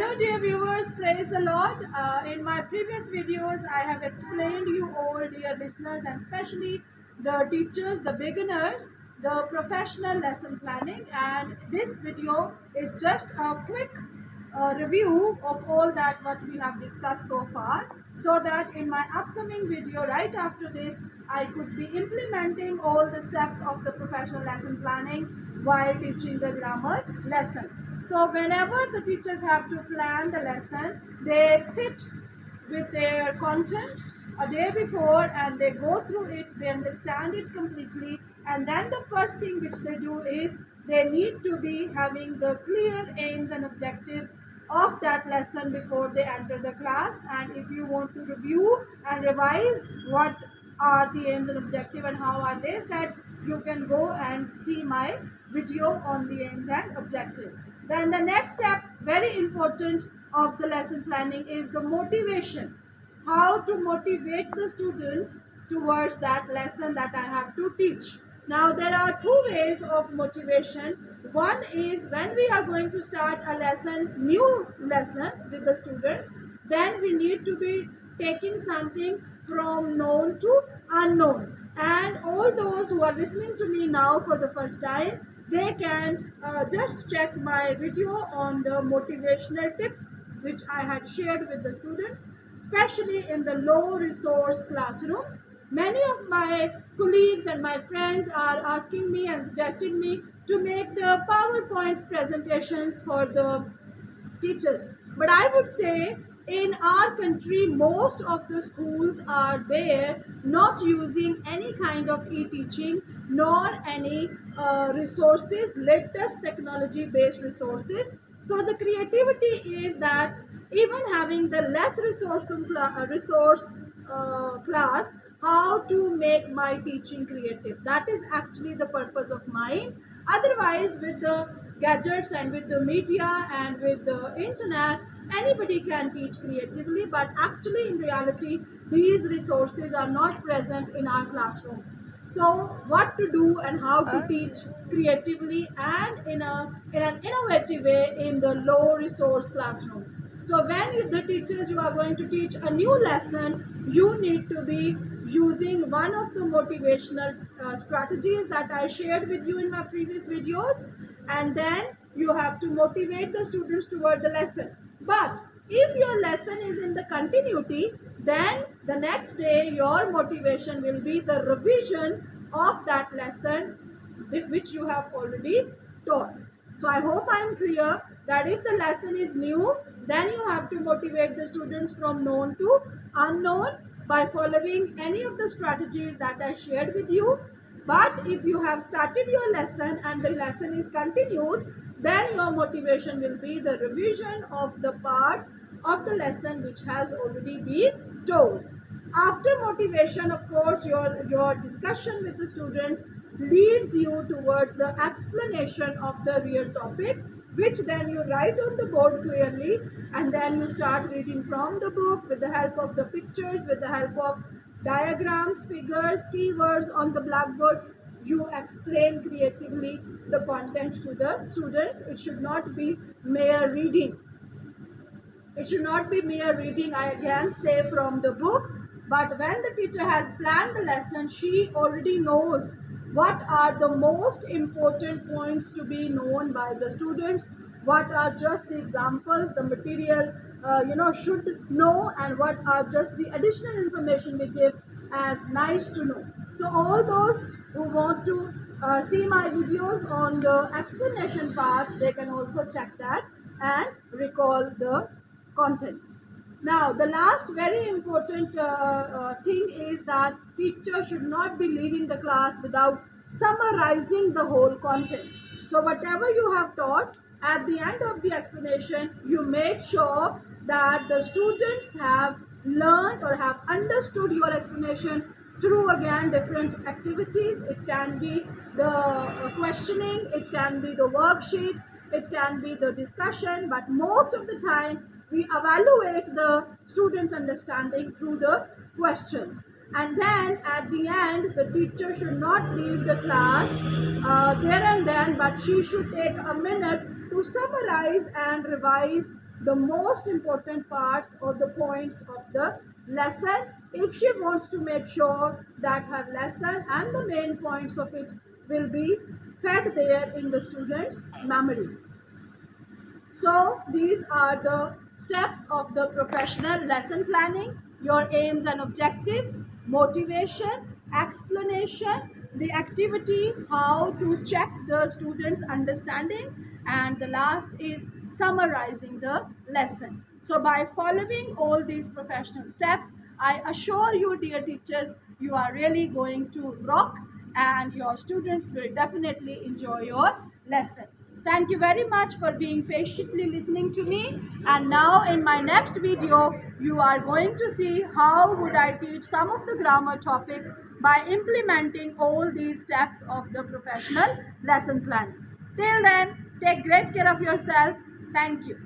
Hello dear viewers, praise the Lord. In my previous videos, I have explained you all dear listeners and especially the teachers, the beginners, the professional lesson planning, and this video is just a quick review of all that what we have discussed so far, so that in my upcoming video right after this I could be implementing all the steps of the professional lesson planning while teaching the grammar lesson. So whenever the teachers have to plan the lesson, they sit with their content a day before and they go through it, they understand it completely, and then the first thing which they do is they need to be having the clear aims and objectives of that lesson before they enter the class. And if you want to review and revise what are the aims and objective and how are they set, you can go and see my video on the aims and objective. Then the next step, very important, of the lesson planning is the motivation. How to motivate the students towards that lesson that I have to teach. Now there are two ways of motivation. One is when we are going to start a lesson, new lesson with the students, then we need to be taking something from known to unknown. And all those who are listening to me now for the first time, they can just check my video on the motivational tips which I had shared with the students, especially in the low resource classrooms. Many of my colleagues and my friends are asking me and suggesting me to make the PowerPoint presentations for the teachers. But I would say in our country, most of the schools are there not using any kind of e-teaching nor any resources, latest technology based resources. So the creativity is that even having the less class, how to make my teaching creative. That is actually the purpose of mine. Otherwise, with the gadgets and with the media and with the internet, anybody can teach creatively, but actually in reality these resources are not present in our classrooms. So what to do and how to teach creatively and in an innovative way in the low resource classrooms. So when the teachers, you are going to teach a new lesson, you need to be using one of the motivational strategies that I shared with you in my previous videos, and then you have to motivate the students toward the lesson. But if your lesson is in the continuity, then the next day your motivation will be the revision of that lesson which you have already taught. So I hope I am clear that if the lesson is new, then you have to motivate the students from known to unknown by following any of the strategies that I shared with you. But if you have started your lesson and the lesson is continued, then your motivation will be the revision of the part of the lesson which has already been told. After motivation, of course, your discussion with the students leads you towards the explanation of the real topic, which then you write on the board clearly, and then you start reading from the book with the help of the pictures, with the help of diagrams, figures, keywords on the blackboard. You explain creatively the content to the students. It should not be mere reading. It should not be mere reading, I again say, from the book. But when the teacher has planned the lesson, she already knows what are the most important points to be known by the students, what are just the examples the material should know, and what are just the additional information we give as nice to know. So all those who want to see my videos on the explanation part, they can also check that and recall the content. Now, the last very important thing is that teacher should not be leaving the class without summarizing the whole content. So, whatever you have taught, at the end of the explanation, you make sure that the students have learned or have understood your explanation through again different activities. It can be the questioning, it can be the worksheet, it can be the discussion, but most of the time we evaluate the students' understanding through the questions. And then at the end, the teacher should not leave the class there and then, but she should take a minute to summarize and revise the most important parts or the points of the lesson if she wants to make sure that her lesson and the main points of it will be fed there in the student's memory. So these are the steps of the professional lesson planning: your aims and objectives, motivation, explanation, the activity, how to check the student's understanding, and the last is summarizing the lesson. So by following all these professional steps, I assure you, dear teachers, you are really going to rock and your students will definitely enjoy your lesson. Thank you very much for being patiently listening to me. And now in my next video, you are going to see how would I teach some of the grammar topics by implementing all these steps of the professional lesson planning. Till then, take great care of yourself. Thank you.